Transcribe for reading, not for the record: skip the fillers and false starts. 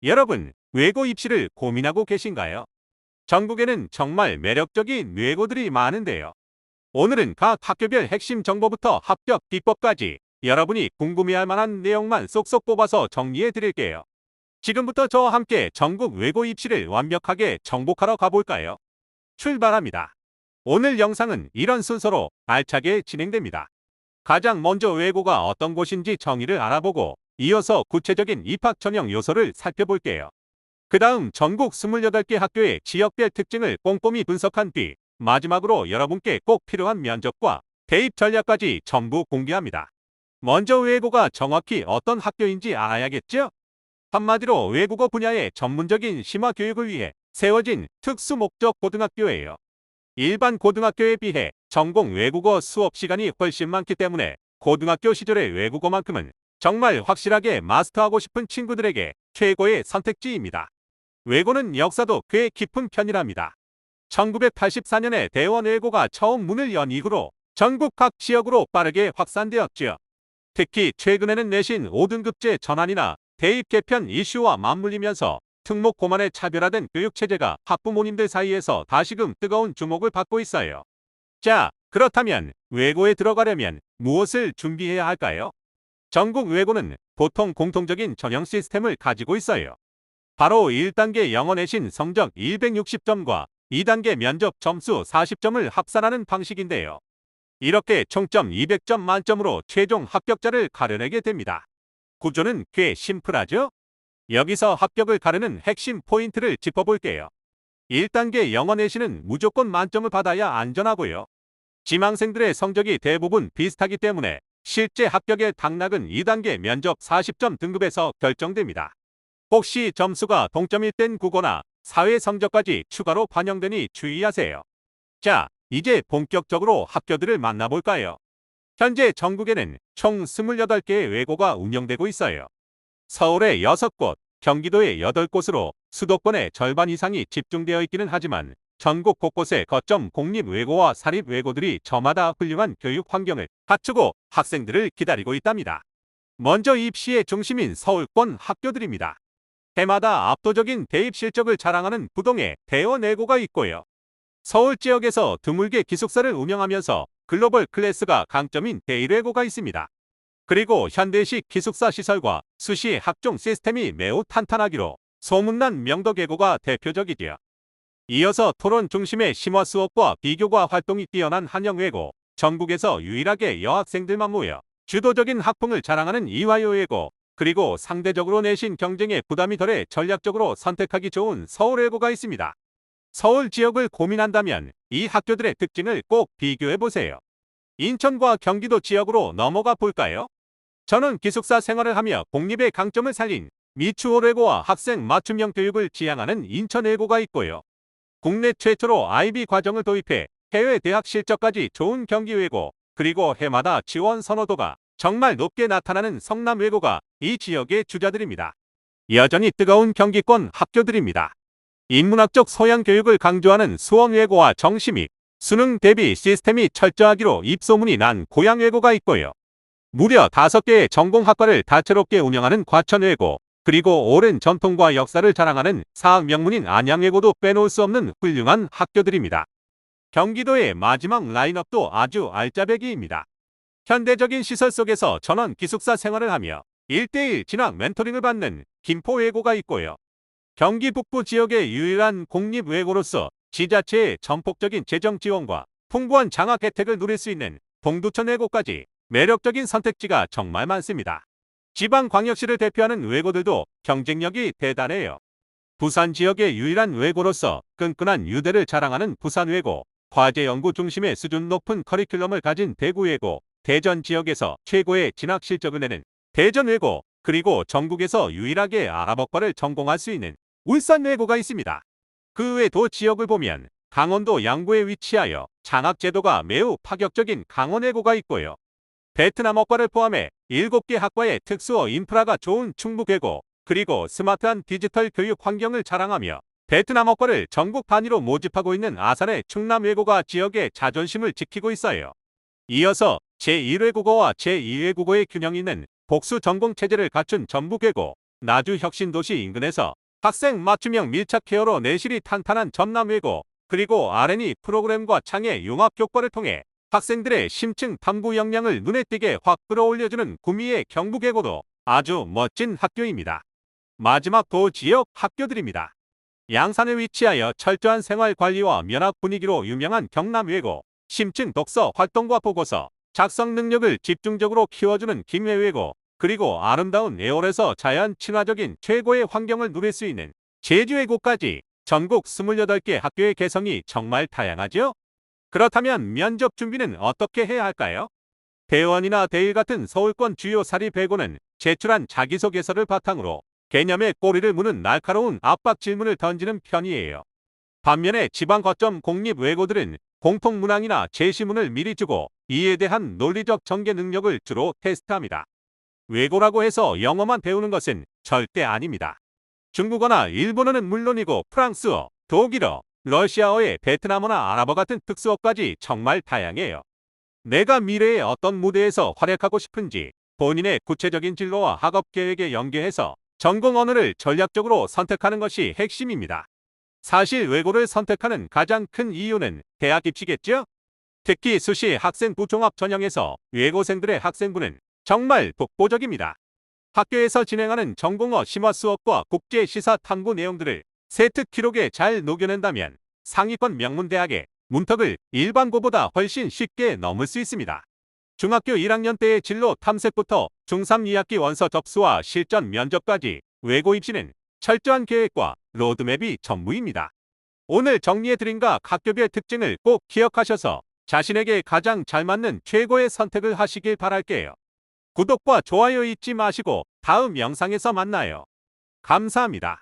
여러분, 외고 입시를 고민하고 계신가요? 전국에는 정말 매력적인 외고들이 많은데요. 오늘은 각 학교별 핵심 정보부터 합격 비법까지 여러분이 궁금해할 만한 내용만 쏙쏙 뽑아서 정리해 드릴게요. 지금부터 저와 함께 전국 외고 입시를 완벽하게 정복하러 가볼까요? 출발합니다. 오늘 영상은 이런 순서로 알차게 진행됩니다. 가장 먼저 외고가 어떤 곳인지 정의를 알아보고 이어서 구체적인 입학 전형 요소를 살펴볼게요. 그 다음 전국 28개 학교의 지역별 특징을 꼼꼼히 분석한 뒤 마지막으로 여러분께 꼭 필요한 면접과 대입 전략까지 전부 공개합니다. 먼저 외고가 정확히 어떤 학교인지 알아야겠죠? 한마디로 외국어 분야의 전문적인 심화 교육을 위해 세워진 특수 목적 고등학교예요. 일반 고등학교에 비해 전공 외국어 수업 시간이 훨씬 많기 때문에 고등학교 시절의 외국어만큼은 정말 확실하게 마스터하고 싶은 친구들에게 최고의 선택지입니다. 외고는 역사도 꽤 깊은 편이랍니다. 1984년에 대원외고가 처음 문을 연 이후로 전국 각 지역으로 빠르게 확산되었지요. 특히 최근에는 내신 5등급제 전환이나 대입 개편 이슈와 맞물리면서 특목 고만의 차별화된 교육체제가 학부모님들 사이에서 다시금 뜨거운 주목을 받고 있어요. 자, 그렇다면 외고에 들어가려면 무엇을 준비해야 할까요? 전국 외고는 보통 공통적인 전형 시스템을 가지고 있어요. 바로 1단계 영어 내신 성적 260점과 2단계 면접 점수 40점을 합산하는 방식인데요. 이렇게 총점 200점 만점으로 최종 합격자를 가려내게 됩니다. 구조는 꽤 심플하죠? 여기서 합격을 가르는 핵심 포인트를 짚어볼게요. 1단계 영어 내신은 무조건 만점을 받아야 안전하고요. 지망생들의 성적이 대부분 비슷하기 때문에 실제 합격의 당락은 2단계 면접 40점 등급에서 결정됩니다. 혹시 점수가 동점일 땐 국어나 사회 성적까지 추가로 반영되니 주의하세요. 자, 이제 본격적으로 학교들을 만나볼까요? 현재 전국에는 총 28개의 외고가 운영되고 있어요. 서울에 6곳, 경기도에 8곳으로 수도권의 절반 이상이 집중되어 있기는 하지만 전국 곳곳에 거점 공립외고와 사립외고들이 저마다 훌륭한 교육 환경을 갖추고 학생들을 기다리고 있답니다. 먼저 입시의 중심인 서울권 학교들입니다. 해마다 압도적인 대입 실적을 자랑하는 부동의 대원외고가 있고요. 서울 지역에서 드물게 기숙사를 운영하면서 글로벌 클래스가 강점인 대일외고가 있습니다. 그리고 현대식 기숙사 시설과 수시 학종 시스템이 매우 탄탄하기로 소문난 명덕외고가 대표적이지요. 이어서 토론 중심의 심화 수업과 비교과 활동이 뛰어난 한영외고, 전국에서 유일하게 여학생들만 모여 주도적인 학풍을 자랑하는 이화여외고, 그리고 상대적으로 내신 경쟁에 부담이 덜해 전략적으로 선택하기 좋은 서울외고가 있습니다. 서울 지역을 고민한다면 이 학교들의 특징을 꼭 비교해보세요. 인천과 경기도 지역으로 넘어가 볼까요? 저는 기숙사 생활을 하며 공립의 강점을 살린 미추홀외고와 학생 맞춤형 교육을 지향하는 인천외고가 있고요. 국내 최초로 IB 과정을 도입해 해외 대학 실적까지 좋은 경기외고, 그리고 해마다 지원 선호도가 정말 높게 나타나는 성남외고가 이 지역의 주자들입니다. 여전히 뜨거운 경기권 학교들입니다. 인문학적 소양 교육을 강조하는 수원외고와 정시및 수능 대비 시스템이 철저하기로 입소문이 난 고양외고가 있고요. 무려 5개의 전공학과를 다채롭게 운영하는 과천외고, 그리고 오랜 전통과 역사를 자랑하는 사학 명문인 안양외고도 빼놓을 수 없는 훌륭한 학교들입니다. 경기도의 마지막 라인업도 아주 알짜배기입니다. 현대적인 시설 속에서 전원 기숙사 생활을 하며 1:1 진학 멘토링을 받는 김포외고가 있고요. 경기 북부 지역의 유일한 공립외고로서 지자체의 전폭적인 재정 지원과 풍부한 장학 혜택을 누릴 수 있는 동두천외고까지 매력적인 선택지가 정말 많습니다. 지방광역시를 대표하는 외고들도 경쟁력이 대단해요. 부산 지역의 유일한 외고로서 끈끈한 유대를 자랑하는 부산외고, 과제 연구 중심의 수준 높은 커리큘럼을 가진 대구외고, 대전 지역에서 최고의 진학 실적을 내는 대전외고, 그리고 전국에서 유일하게 아랍어과를 전공할 수 있는 울산외고가 있습니다. 그 외도 지역을 보면 강원도 양구에 위치하여 장학제도가 매우 파격적인 강원외고가 있고요. 베트남어과를 포함해 7개 학과의 특수어 인프라가 좋은 충북외고, 그리고 스마트한 디지털 교육 환경을 자랑하며 베트남어과를 전국 단위로 모집하고 있는 아산의 충남외고가 지역의 자존심을 지키고 있어요. 이어서 제1외국어와 제2외국어의 균형 있는 복수 전공 체제를 갖춘 전북외고, 나주 혁신도시 인근에서 학생 맞춤형 밀착 케어로 내실이 탄탄한 전남외고, 그리고 R&E 프로그램과 창의 융합 교과를 통해 학생들의 심층 탐구 역량을 눈에 띄게 확 끌어올려주는 구미의 경북외고도 아주 멋진 학교입니다. 마지막 도지역 학교들입니다. 양산에 위치하여 철저한 생활관리와 면학 분위기로 유명한 경남외고, 심층 독서 활동과 보고서 작성 능력을 집중적으로 키워주는 김해외고, 그리고 아름다운 애월에서 자연 친화적인 최고의 환경을 누릴 수 있는 제주외고까지 전국 28개 학교의 개성이 정말 다양하죠? 그렇다면 면접 준비는 어떻게 해야 할까요? 대원이나 대일 같은 서울권 주요 사립외고는 제출한 자기소개서를 바탕으로 개념의 꼬리를 무는 날카로운 압박 질문을 던지는 편이에요. 반면에 지방 거점 공립외고들은 공통문항이나 제시문을 미리 주고 이에 대한 논리적 전개 능력을 주로 테스트합니다. 외고라고 해서 영어만 배우는 것은 절대 아닙니다. 중국어나 일본어는 물론이고 프랑스어, 독일어, 러시아어의 베트남어나 아랍어 같은 특수어까지 정말 다양해요. 내가 미래의 어떤 무대에서 활약하고 싶은지 본인의 구체적인 진로와 학업 계획에 연계해서 전공 언어를 전략적으로 선택하는 것이 핵심입니다. 사실 외고를 선택하는 가장 큰 이유는 대학 입시겠죠? 특히 수시 학생부 종합 전형에서 외고생들의 학생부는 정말 독보적입니다. 학교에서 진행하는 전공어 심화 수업과 국제 시사 탐구 내용들을 세특 기록에 잘 녹여낸다면 상위권 명문대학의 문턱을 일반고보다 훨씬 쉽게 넘을 수 있습니다. 중학교 1학년 때의 진로 탐색부터 중3 2학기 원서 접수와 실전 면접까지 외고 입시는 철저한 계획과 로드맵이 전부입니다. 오늘 정리해드린 각 학교별 특징을 꼭 기억하셔서 자신에게 가장 잘 맞는 최고의 선택을 하시길 바랄게요. 구독과 좋아요 잊지 마시고 다음 영상에서 만나요. 감사합니다.